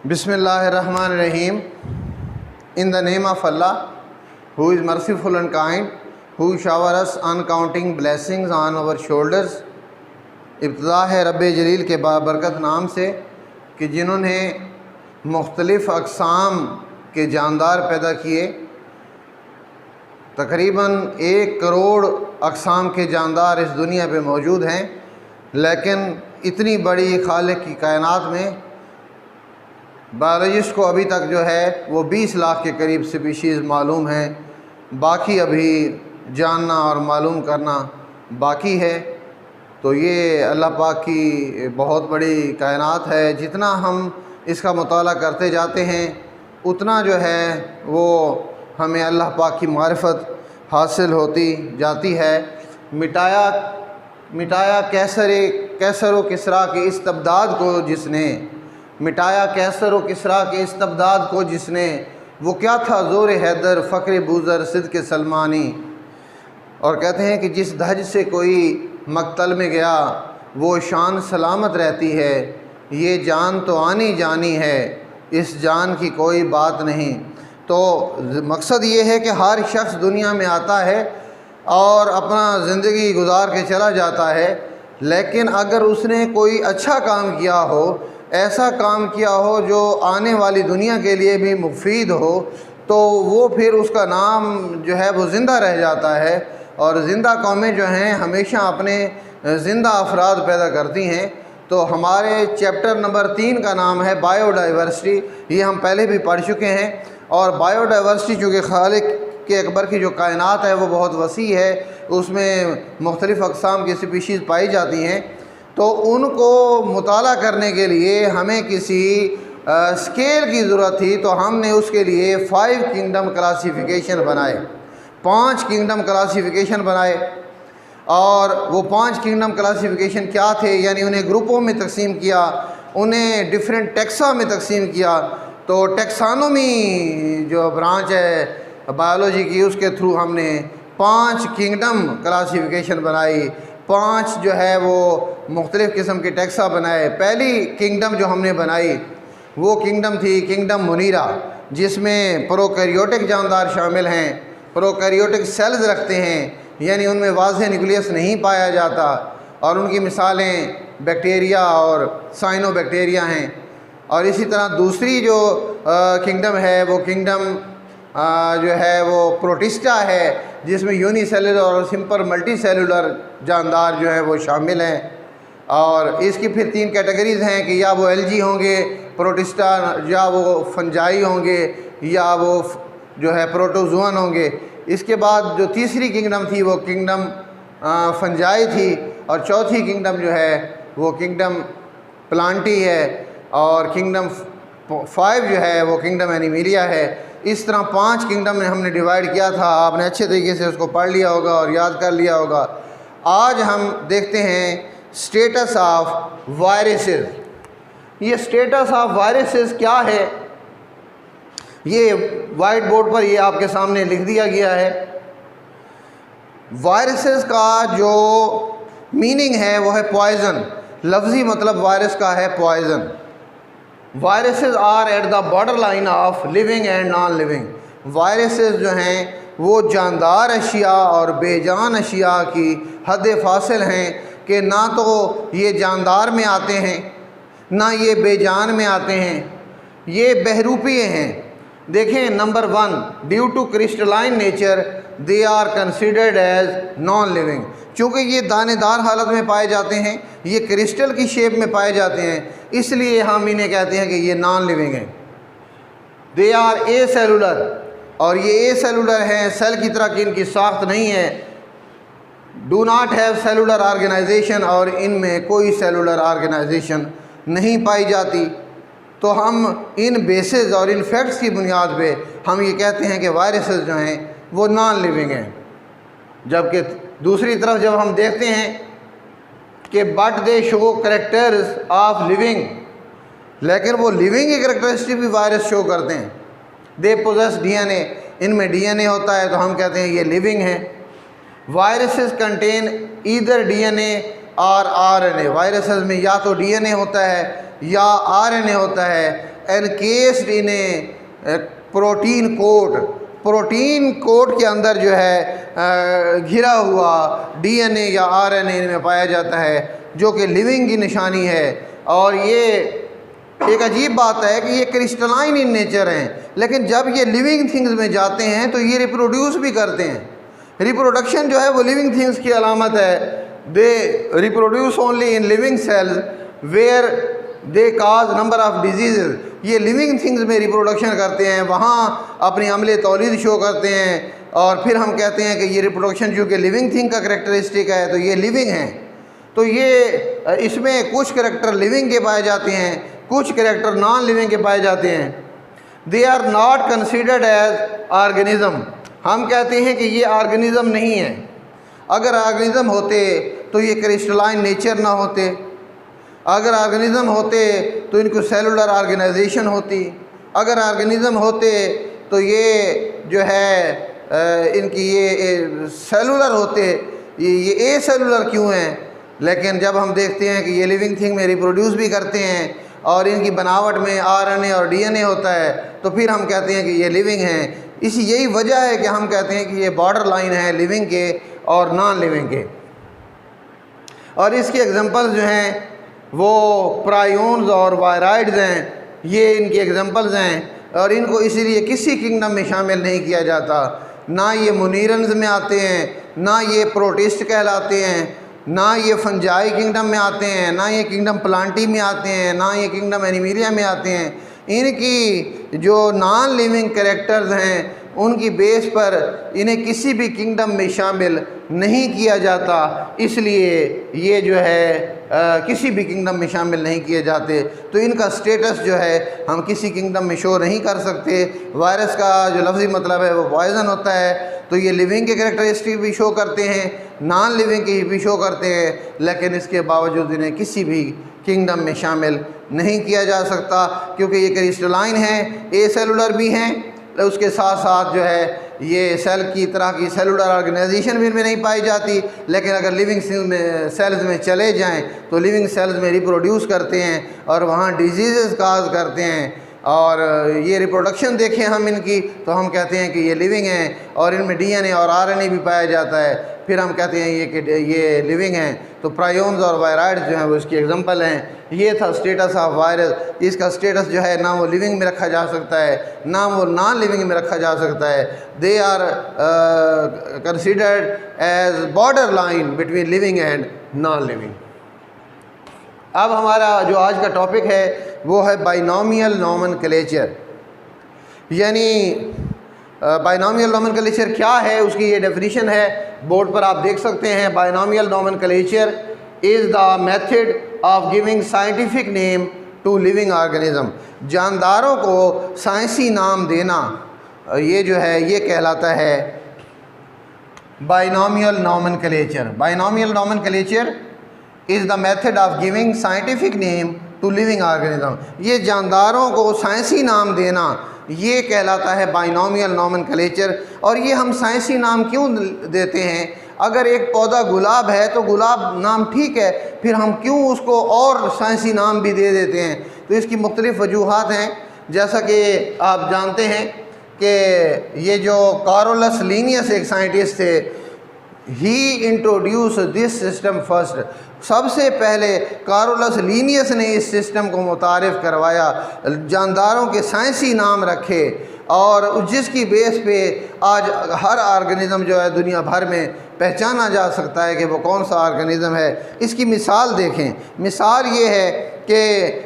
بسم اللہ الرحمن الرحیم. In the name of Allah, who is merciful and kind, who shower us uncounting blessings on our shoulders. ابتدا ہے رب جلیل کے بابرکت نام سے کہ جنہوں نے مختلف اقسام کے جاندار پیدا کیے. تقریباً 1 کروڑ اقسام کے جاندار اس دنیا پہ موجود ہیں، لیکن اتنی بڑی خالق کی کائنات میں بایولوجسٹ کو ابھی تک جو ہے وہ 20 لاکھ کے قریب سپیشیز معلوم ہیں. باقی ابھی جاننا اور معلوم کرنا باقی ہے. تو یہ اللہ پاک کی بہت بڑی کائنات ہے. جتنا ہم اس کا مطالعہ کرتے جاتے ہیں اتنا جو ہے وہ ہمیں اللہ پاک کی معرفت حاصل ہوتی جاتی ہے. مٹایا کیسر و کسریٰ کے استبداد کو جس نے، مٹایا کیسر و کسریٰ کے استبداد کو جس نے، وہ کیا تھا زور حیدر فخر بوذر صدق سلمانی. اور کہتے ہیں کہ جس دھج سے کوئی مقتل میں گیا وہ شان سلامت رہتی ہے. یہ جان تو آنی جانی ہے، اس جان کی کوئی بات نہیں. تو مقصد یہ ہے کہ ہر شخص دنیا میں آتا ہے اور اپنا زندگی گزار کے چلا جاتا ہے، لیکن اگر اس نے کوئی اچھا کام کیا ہو، ایسا کام کیا ہو جو آنے والی دنیا کے لیے بھی مفید ہو، تو وہ پھر اس کا نام جو ہے وہ زندہ رہ جاتا ہے. اور زندہ قومیں جو ہیں ہمیشہ اپنے زندہ افراد پیدا کرتی ہیں. تو ہمارے چیپٹر نمبر 3 کا نام ہے بایو ڈائیورسٹی. یہ ہم پہلے بھی پڑھ چکے ہیں. اور بایو ڈائیورسٹی چونکہ خالق کے اکبر کی جو کائنات ہے وہ بہت وسیع ہے، اس میں مختلف اقسام کی سپیشیز پائی جاتی ہیں. تو ان کو مطالعہ کرنے کے لیے ہمیں کسی اسکیل کی ضرورت تھی. تو ہم نے اس کے لیے 5 کنگڈم کلاسیفیکیشن بنائے، 5 کنگڈم کلاسیفیکیشن بنائے. اور وہ 5 کنگڈم کلاسیفیکیشن کیا تھے؟ یعنی انہیں گروپوں میں تقسیم کیا، انہیں ڈیفرنٹ ٹیکسا میں تقسیم کیا. تو ٹیکسانومی جو برانچ ہے بایولوجی کی، اس کے تھرو ہم نے 5 کنگڈم کلاسیفیکیشن بنائی. 5 جو ہے وہ مختلف قسم کے ٹیکسا بنائے. پہلی کنگڈم جو ہم نے بنائی وہ کنگڈم تھی کنگڈم منیرا، جس میں پروکیریوٹک جاندار شامل ہیں. پروکیریوٹک سیلز رکھتے ہیں، یعنی ان میں واضح نیوکلیس نہیں پایا جاتا. اور ان کی مثالیں بیکٹیریا اور سائنو بیکٹیریا ہیں. اور اسی طرح دوسری جو کنگڈم ہے وہ کنگڈم جو ہے وہ پروٹسٹا ہے، جس میں یونی سیلولر اور سمپل ملٹی سیلولر جاندار جو ہیں وہ شامل ہیں. اور اس کی پھر 3 کیٹیگریز ہیں کہ یا وہ الجی ہوں گے پروٹسٹا، یا وہ فنجائی ہوں گے، یا وہ جو ہے پروٹوزوئن ہوں گے. اس کے بعد جو تیسری کنگڈم تھی وہ کنگڈم فنجائی تھی. اور چوتھی کنگڈم جو ہے وہ کنگڈم پلانٹی ہے. اور کنگڈم 5 جو ہے وہ کنگڈم اینیمیلیا ہے. اس طرح 5 کنگڈم میں ہم نے ڈیوائیڈ کیا تھا. آپ نے اچھے طریقے سے اس کو پڑھ لیا ہوگا اور یاد کر لیا ہوگا. آج ہم دیکھتے ہیں اسٹیٹس آف وائرسز. یہ اسٹیٹس آف وائرسز کیا ہے؟ یہ وائٹ بورڈ پر یہ آپ کے سامنے لکھ دیا گیا ہے. وائرسز کا جو میننگ ہے وہ ہے پوائزن. لفظی مطلب وائرس کا ہے poison. Viruses are at the border line of living and non living. Viruses جو ہیں وہ جاندار اشیاء اور بے جان اشیاء کی حد فاصل ہیں کہ نہ تو یہ جاندار میں آتے ہیں نہ یہ بے جان میں آتے ہیں. یہ بہروپیے ہیں. دیکھیں number 1، due to crystalline nature they are considered as non living. چونکہ یہ دانے دار حالت میں پائے جاتے ہیں، یہ کرسٹل کی شیپ میں پائے جاتے ہیں، اس لیے ہم انہیں کہتے ہیں کہ یہ نان لیونگ ہیں. دے آر اے سیلولر، اور یہ اے سیلولر ہیں، سیل کی طرح کی ان کی ساخت نہیں ہے. Do not have cellular organization, اور ان میں کوئی سیلولر آرگنائزیشن نہیں پائی جاتی. تو ہم ان بیسز اور ان فیکٹس کی بنیاد پہ ہم یہ کہتے ہیں کہ وائرسز جو ہیں وہ نان لیونگ ہیں. جبکہ دوسری طرف جب ہم دیکھتے ہیں کہ but they show characters of living, لیکن وہ لیونگ کی کریکٹرسٹک بھی وائرس شو کرتے ہیں. دے پوزیس ڈی این اے، ان میں ڈی این اے ہوتا ہے تو ہم کہتے ہیں یہ لیونگ ہیں. Viruses contain either D N A RNA. Viruses میں یا تو DNA ہوتا ہے یا RNA ہوتا ہے. انکیسڈ ان اے پروٹین کوٹ. پروٹین کوٹ کے اندر جو ہے گھرا ہوا DNA یا RNA میں پایا جاتا ہے جو کہ لیونگ کی نشانی ہے. اور یہ ایک عجیب بات ہے کہ یہ کرسٹلائن ان نیچر ہیں، لیکن جب یہ لیونگ تھنگز میں جاتے ہیں تو یہ ریپروڈیوس بھی کرتے ہیں. ریپروڈکشن جو ہے وہ لیونگ تھنگز کی علامت ہے. They reproduce only in living cells where they cause number of diseases. یہ لیونگ تھنگز میں ریپروڈکشن کرتے ہیں، وہاں اپنی عمل تولید شو کرتے ہیں، اور پھر ہم کہتے ہیں کہ یہ ریپروڈکشن چونکہ لیونگ تھنگ کا کریکٹرسٹک ہے تو یہ لیونگ ہیں. تو یہ اس میں کچھ کریکٹر لیونگ کے پائے جاتے ہیں، کچھ کریکٹر نان لیونگ کے پائے جاتے ہیں. They are not considered as organism. ہم کہتے ہیں کہ یہ آرگنزم نہیں ہے. اگر آرگنزم ہوتے تو یہ کرسٹلائن نیچر نہ ہوتے. اگر آرگنزم ہوتے تو ان کو سیلولر آرگنائزیشن ہوتی. اگر آرگنزم ہوتے تو یہ جو ہے ان کی یہ سیلولر ہوتے. یہ اے سیلولر کیوں ہیں؟ لیکن جب ہم دیکھتے ہیں کہ یہ لیونگ تھنگ میں ریپروڈیوس بھی کرتے ہیں اور ان کی بناوٹ میں RNA اور DNA ہوتا ہے تو پھر ہم کہتے ہیں کہ یہ لیونگ ہیں. یہی وجہ ہے کہ ہم کہتے ہیں کہ یہ بارڈر لائن ہے لیونگ کے اور نان لیونگ کے. اور اس کے ایگزامپل جو ہیں وہ پرائیونز اور وائرائڈز ہیں. یہ ان کی ایگزامپلز ہیں اور ان کو اسی لیے کسی کنگڈم میں شامل نہیں کیا جاتا. نہ یہ مونیرنز میں آتے ہیں، نہ یہ پروٹسٹ کہلاتے ہیں، نہ یہ فنجائی کنگڈم میں آتے ہیں، نہ یہ کنگڈم پلانٹی میں آتے ہیں، نہ یہ کنگڈم اینیمیلیا میں آتے ہیں. ان کی جو نان لیونگ کریکٹرز ہیں ان کی بیس پر انہیں کسی بھی کنگڈم میں شامل نہیں کیا جاتا. اس لیے یہ جو ہے کسی بھی کنگڈم میں شامل نہیں کیے جاتے. تو ان کا سٹیٹس جو ہے ہم کسی کنگڈم میں شو نہیں کر سکتے. وائرس کا جو لفظی مطلب ہے وہ پوائزن ہوتا ہے، تو یہ لیونگ کے کریکٹرسٹک بھی شو کرتے ہیں، نان لیونگ کی بھی شو کرتے ہیں، لیکن اس کے باوجود انہیں کسی بھی کنگڈم میں شامل نہیں کیا جا سکتا کیونکہ یہ کرسٹلائن ہیں، اے سیلولر بھی ہیں. اس کے ساتھ ساتھ جو ہے یہ سیل کی طرح کی سیلولر آرگنائزیشن بھی ان میں نہیں پائی جاتی. لیکن اگر لیونگ سیلز میں چلے جائیں تو لیونگ سیلز میں ریپروڈیوس کرتے ہیں اور وہاں ڈیزیزز کاز کرتے ہیں. اور یہ ریپروڈکشن دیکھیں ہم ان کی تو ہم کہتے ہیں کہ یہ لیونگ ہیں، اور ان میں DNA اور RNA بھی پایا جاتا ہے. پھر ہم کہتے ہیں یہ لیونگ ہیں. تو پرائیونز اور وائرائڈز جو ہیں وہ اس کی ایگزامپل ہیں. یہ تھا سٹیٹس آف وائرس. اس کا سٹیٹس جو ہے نہ وہ لیونگ میں رکھا جا سکتا ہے نہ وہ نان لیونگ میں رکھا جا سکتا ہے. They are considered as border line between living and non living. اب ہمارا جو آج کا ٹاپک ہے وہ ہے بائنومیل نومنکلیچر. یعنی بائنومیل نومنکلیچر کیا ہے، اس کی یہ ڈیفینیشن ہے، بورڈ پر آپ دیکھ سکتے ہیں. Binomial nomenclature is the method of giving scientific name to living organism. جانداروں کو سائنسی نام دینا یہ جو ہے یہ کہلاتا ہے binomial nomenclature. Binomial nomenclature is the method of giving scientific name to living organism. یہ جانداروں کو سائنسی نام دینا یہ کہلاتا ہے بائنومیل نومنکلیچر. اور یہ ہم سائنسی نام کیوں دیتے ہیں؟ اگر ایک پودا گلاب ہے تو گلاب نام ٹھیک ہے، پھر ہم کیوں اس کو اور سائنسی نام بھی دے دیتے ہیں؟ تو اس کی مختلف وجوہات ہیں. جیسا کہ آپ جانتے ہیں کہ یہ جو کارولس لینیس ایک سائنٹسٹ تھے، he introduce this system first. سب سے پہلے کارولس لینیس نے اس سسٹم کو متعارف کروایا، جانداروں کے سائنسی نام رکھے، اور جس کی بیس پہ آج ہر آرگنزم جو ہے دنیا بھر میں پہچانا جا سکتا ہے کہ وہ کون سا آرگنزم ہے. اس کی مثال دیکھیں. مثال یہ ہے کہ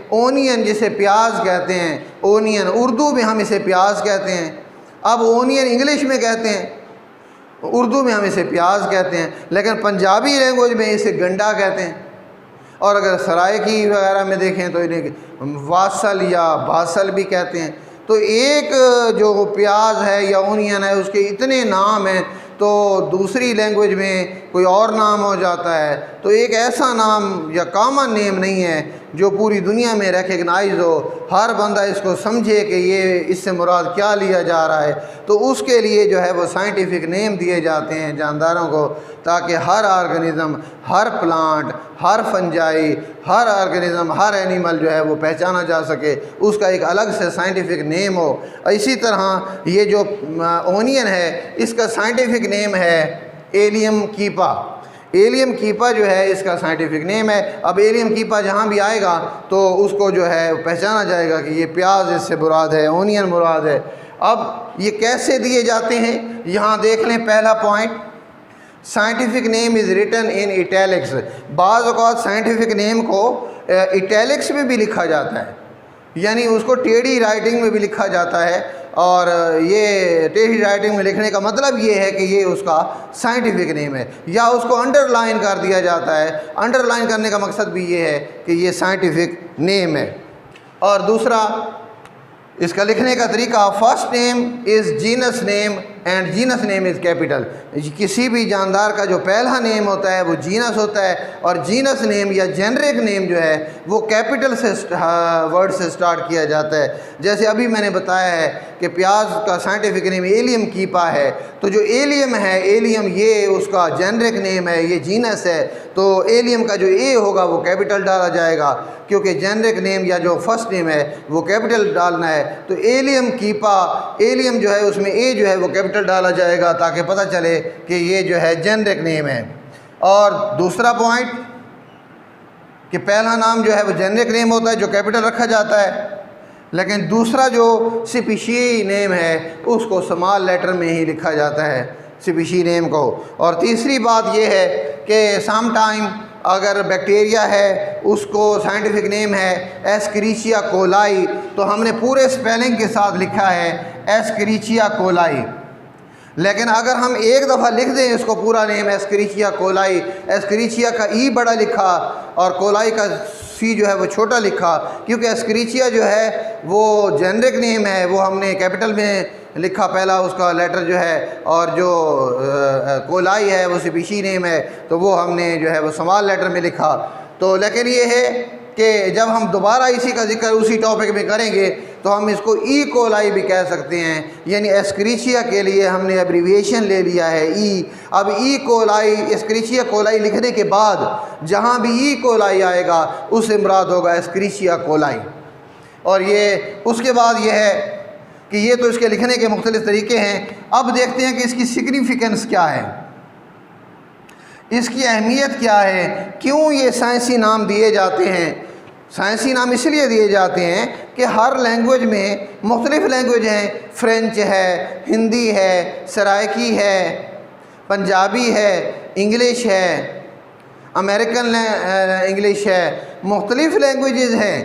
اونین جسے پیاز کہتے ہیں، اونین اردو میں ہم اسے پیاز کہتے ہیں. اب اونین انگلش میں کہتے ہیں، اردو میں ہم اسے پیاز کہتے ہیں، لیکن پنجابی لینگویج میں اسے گنڈا کہتے ہیں. اور اگر سرائکی وغیرہ میں دیکھیں تو انہیں واسل یا باسل بھی کہتے ہیں. تو ایک جو پیاز ہے یا اونین ہے اس کے اتنے نام ہیں، تو دوسری لینگویج میں کوئی اور نام ہو جاتا ہے. تو ایک ایسا نام یا کامن نیم نہیں ہے جو پوری دنیا میں ریکگنائز ہو، ہر بندہ اس کو سمجھے کہ یہ اس سے مراد کیا لیا جا رہا ہے، تو اس کے لیے جو ہے وہ سائنٹیفک نیم دیے جاتے ہیں جانداروں کو، تاکہ ہر آرگنزم، ہر پلانٹ، ہر فنجائی، ہر آرگنزم، ہر اینیمل جو ہے وہ پہچانا جا سکے، اس کا ایک الگ سے سائنٹیفک نیم ہو۔ اسی طرح یہ جو اونین ہے، اس کا سائنٹیفک نیم ہے ایلیم کیپا۔ ایلیم کیپا جو ہے اس کا سائنٹیفک نیم ہے۔ اب ایلیم کیپا جہاں بھی آئے گا تو اس کو جو ہے پہچانا جائے گا کہ یہ پیاز اس سے مراد ہے، اونین مراد ہے۔ اب یہ کیسے دیے جاتے ہیں، یہاں دیکھ لیں پہلا point, scientific name is written in italics. بعض اوقات سائنٹیفک نیم کو ایٹیلکس میں بھی لکھا جاتا ہے، یعنی اس کو ٹیڑھی رائٹنگ میں بھی لکھا جاتا ہے، اور یہ ٹیڑھی رائٹنگ میں لکھنے کا مطلب یہ ہے کہ یہ اس کا سائنٹیفک نیم ہے، یا اس کو انڈر لائن کر دیا جاتا ہے۔ انڈر لائن کرنے کا مقصد بھی یہ ہے کہ یہ سائنٹیفک نیم ہے۔ اور دوسرا اس کا لکھنے کا طریقہ، first name is genus name and genus name is capital. کسی بھی جاندار کا جو پہلا نیم ہوتا ہے وہ جینس ہوتا ہے، اور جینس نیم یا جنرک نیم جو ہے وہ کیپٹل سے ورڈ سے سٹارٹ کیا جاتا ہے۔ جیسے ابھی میں نے بتایا ہے کہ پیاز کا سائنٹیفک نیم ایلیم کیپا ہے، تو جو ایلیم ہے، ایلیم یہ اس کا جنرک نیم ہے، یہ جینس ہے، تو ایلیم کا جو اے ہوگا وہ کیپٹل ڈالا جائے گا، کیونکہ جنرک نیم یا جو فرسٹ نیم ہے وہ کیپٹل ڈالنا ہے۔ تو ایلیم کیپا، ایلیم جو ہے اس میں اے جو ہے وہ کیپٹل ڈالا جائے گا تاکہ پتہ چلے کہ یہ جو ہے جنرک نیم ہے۔ اور دوسرا پوائنٹ کہ پہلا نام جو ہے وہ جنرک نیم ہوتا ہے جو کیپٹل رکھا جاتا ہے، لیکن دوسرا جو سپیشی نیم ہے اس کو سمال لیٹر میں ہی لکھا جاتا ہے، سپیشی نیم کو۔ اور تیسری بات یہ ہے کہ سم ٹائم اگر بیکٹیریا ہے اس کو سائنٹیفک نیم ہے ایسکریچیا کولائی، تو ہم نے پورے سپیلنگ کے ساتھ لکھا ہے ایسکریچیا کولائی، لیکن اگر ہم ایک دفعہ لکھ دیں اس کو پورا نیم ایسکریچیا کولائی، ایسکریچیا کا ای بڑا لکھا اور کولائی کا سی جو ہے وہ چھوٹا لکھا، کیونکہ ایسکریچیا جو ہے وہ جنرک نیم ہے، وہ ہم نے کیپٹل میں لکھا پہلا اس کا لیٹر جو ہے، اور جو کولائی ہے وہ سپیشی نیم ہے تو وہ ہم نے جو ہے وہ سمال لیٹر میں لکھا۔ تو لیکن یہ ہے کہ جب ہم دوبارہ اسی کا ذکر اسی ٹاپک میں کریں گے تو ہم اس کو ای کولائی بھی کہہ سکتے ہیں، یعنی ایسکریچیا کے لیے ہم نے ایبریویشن لے لیا ہے ای۔ اب ای کولائی، ایسکریچیا کولائی لکھنے کے بعد جہاں بھی ای کولائی آئے گا اس سے مراد ہوگا ایسکریچیا کولائی۔ اور یہ اس کے بعد یہ ہے کہ یہ تو اس کے لکھنے کے مختلف طریقے ہیں۔ اب دیکھتے ہیں کہ اس کی سگنیفیکنس کیا ہے، اس کی اہمیت کیا ہے، کیوں یہ سائنسی نام دیے جاتے ہیں۔ سائنسی نام اس لیے دیے جاتے ہیں کہ ہر لینگویج میں مختلف لینگویج ہیں، فرینچ ہے، ہندی ہے، سرائکی ہے، پنجابی ہے، انگلش ہے، امریکن انگلش ہے، مختلف لینگویجز ہیں،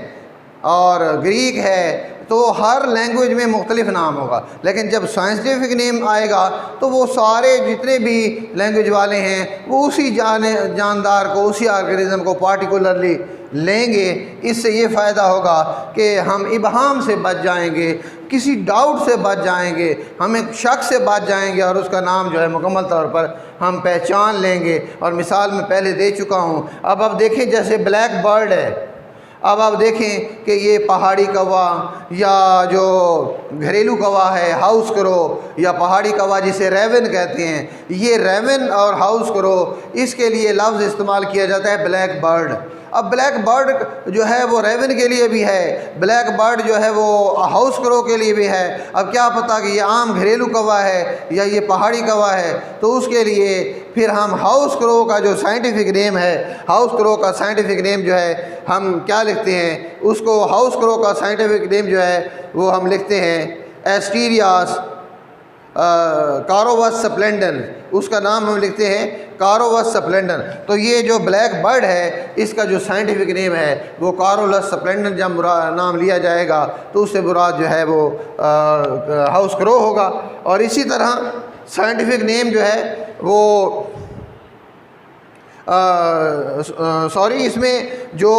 اور گریک ہے، تو ہر لینگویج میں مختلف نام ہوگا۔ لیکن جب سائنٹیفک نیم آئے گا تو وہ سارے جتنے بھی لینگویج والے ہیں وہ اسی جاندار کو، اسی آرگنزم کو پارٹیکولرلی لیں گے۔ اس سے یہ فائدہ ہوگا کہ ہم ابہام سے بچ جائیں گے، کسی ڈاؤٹ سے بچ جائیں گے، ہمیں شک سے بچ جائیں گے، اور اس کا نام جو ہے مکمل طور پر ہم پہچان لیں گے۔ اور مثال میں پہلے دے چکا ہوں۔ اب دیکھیں جیسے بلیک برڈ ہے، اب آپ دیکھیں کہ یہ پہاڑی کوا یا جو گھریلو کوا ہے ہاؤس کرو، یا پہاڑی کوا جسے ریون کہتے ہیں، یہ ریون اور ہاؤس کرو اس کے لیے لفظ استعمال کیا جاتا ہے بلیک برڈ۔ اب بلیک برڈ جو ہے وہ ریون کے لیے بھی ہے، بلیک برڈ جو ہے وہ ہاؤس کرو کے لیے بھی ہے۔ اب کیا پتہ کہ یہ عام گھریلو کوا ہے یا یہ پہاڑی کوا ہے، تو اس کے لیے پھر ہم ہاؤس کرو کا جو سائنٹیفک نیم ہے، ہاؤس کرو کا سائنٹیفک نیم جو ہے ہم کیا لکھتے ہیں، اس کو ہاؤس کرو کا سائنٹیفک نیم جو ہے وہ ہم لکھتے ہیں ایسٹیریاس کارووس سپلینڈن، اس کا نام ہم لکھتے ہیں کارووس سپلینڈن۔ تو یہ جو بلیک برڈ ہے اس کا جو سائنٹیفک نیم ہے وہ کارووس سپلینڈن جب نام لیا جائے گا تو اس سے مراد جو ہے وہ ہاؤس کرو ہوگا۔ اور اسی طرح سائنٹیفک نیم جو ہے وہ اس میں جو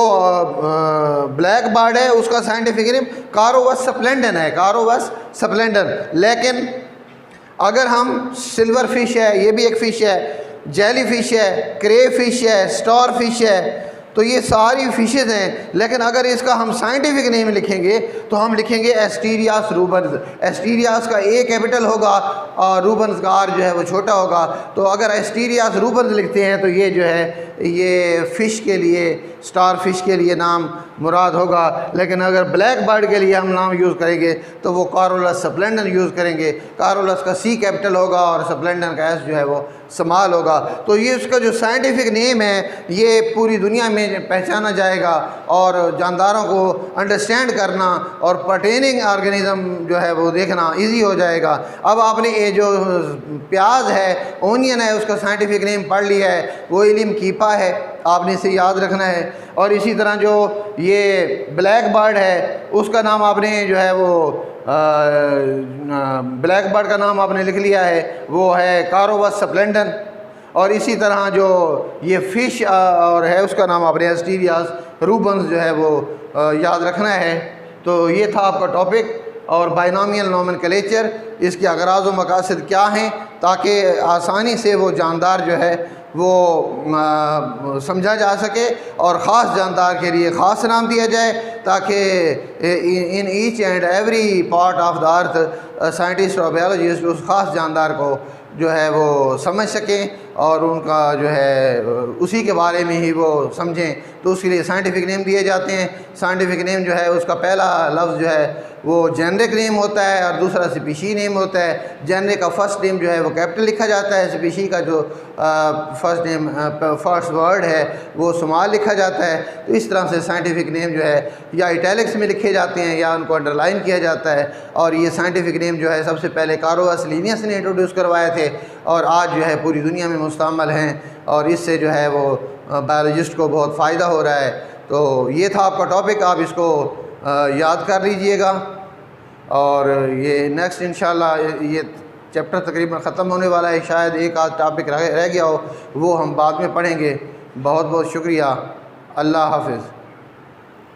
بلیک برڈ ہے اس کا سائنٹیفک نیم کارووس سپلینڈن ہے، کارووس سپلینڈن۔ لیکن اگر ہم سلور فش ہے، یہ بھی ایک فش ہے، جیلی فش ہے، کرے فش ہے، سٹار فش ہے، تو یہ ساری فشز ہیں، لیکن اگر اس کا ہم سائنٹیفک نیم لکھیں گے تو ہم لکھیں گے ایسٹیریاس روبنز۔ ایسٹیریاس کا اے کیپٹل ہوگا اور روبنز کا آر جو ہے وہ چھوٹا ہوگا۔ تو اگر ایسٹیریاس روبنز لکھتے ہیں تو یہ جو ہے یہ فش کے لیے، سٹار فش کے لیے نام مراد ہوگا، لیکن اگر بلیک برڈ کے لیے ہم نام یوز کریں گے تو وہ کارولس سپلینڈن یوز کریں گے۔ کارولس کا سی کیپٹل ہوگا اور سپلینڈن کا ایس جو ہے وہ سمال ہوگا۔ تو یہ اس کا جو سائنٹیفک نیم ہے یہ پوری دنیا میں پہچانا جائے گا اور جانداروں کو انڈرسٹینڈ کرنا اور پرٹیننگ آرگنزم جو ہے وہ دیکھنا ایزی ہو جائے گا۔ اب آپ نے یہ جو پیاز ہے، اونین ہے، اس کا سائنٹیفک نیم پڑھ لیا ہے، وہ علم کیپا ہے، آپ نے اسے یاد رکھنا ہے۔ اور اسی طرح جو یہ بلیک برڈ ہے اس کا نام آپ نے جو ہے وہ بلیک برڈ کا نام آپ نے لکھ لیا ہے، وہ ہے کاروبس سپلینڈن۔ اور اسی طرح جو یہ فش اور ہے اس کا نام آپ نے ایسٹیریاس روبنز جو ہے وہ یاد رکھنا ہے۔ تو یہ تھا آپ کا ٹاپک، اور بائنامیل نومنکلیچر، اس کے اغراض و مقاصد کیا ہیں تاکہ آسانی سے وہ جاندار جو ہے وہ سمجھا جا سکے، اور خاص جاندار کے لیے خاص نام دیا جائے تاکہ in each and every part of the earth scientist اور بیالوجسٹ اس خاص جاندار کو جو ہے وہ سمجھ سکیں اور ان کا جو ہے اسی کے بارے میں ہی وہ سمجھیں۔ تو اس کے لیے سائنٹیفک نیم دیے جاتے ہیں۔ سائنٹیفک نیم جو ہے اس کا پہلا لفظ جو ہے وہ جنرک نیم ہوتا ہے اور دوسرا سپیشی نیم ہوتا ہے۔ جنرک کا فرسٹ نیم جو ہے وہ کیپٹل لکھا جاتا ہے، سپیشی کا جو فرسٹ ورڈ ہے وہ سمال لکھا جاتا ہے۔ تو اس طرح سے سائنٹیفک نیم جو ہے یا ایٹیلکس میں لکھے جاتے ہیں یا ان کو انڈر لائن کیا جاتا ہے۔ اور یہ سائنٹیفک نیم جو ہے سب سے پہلے کاروبس لینیس نے انٹروڈیوس کروائے تھے اور آج جو ہے پوری دنیا میں مستعمل ہیں، اور اس سے جو ہے وہ بایولوجسٹ کو بہت فائدہ ہو رہا ہے۔ تو یہ تھا آپ کا ٹاپک، آپ اس کو یاد کر لیجئے گا، اور یہ نیکسٹ انشاءاللہ یہ چیپٹر تقریباً ختم ہونے والا ہے، شاید ایک آدھ ٹاپک رہ گیا ہو وہ ہم بعد میں پڑھیں گے۔ بہت بہت شکریہ، اللہ حافظ۔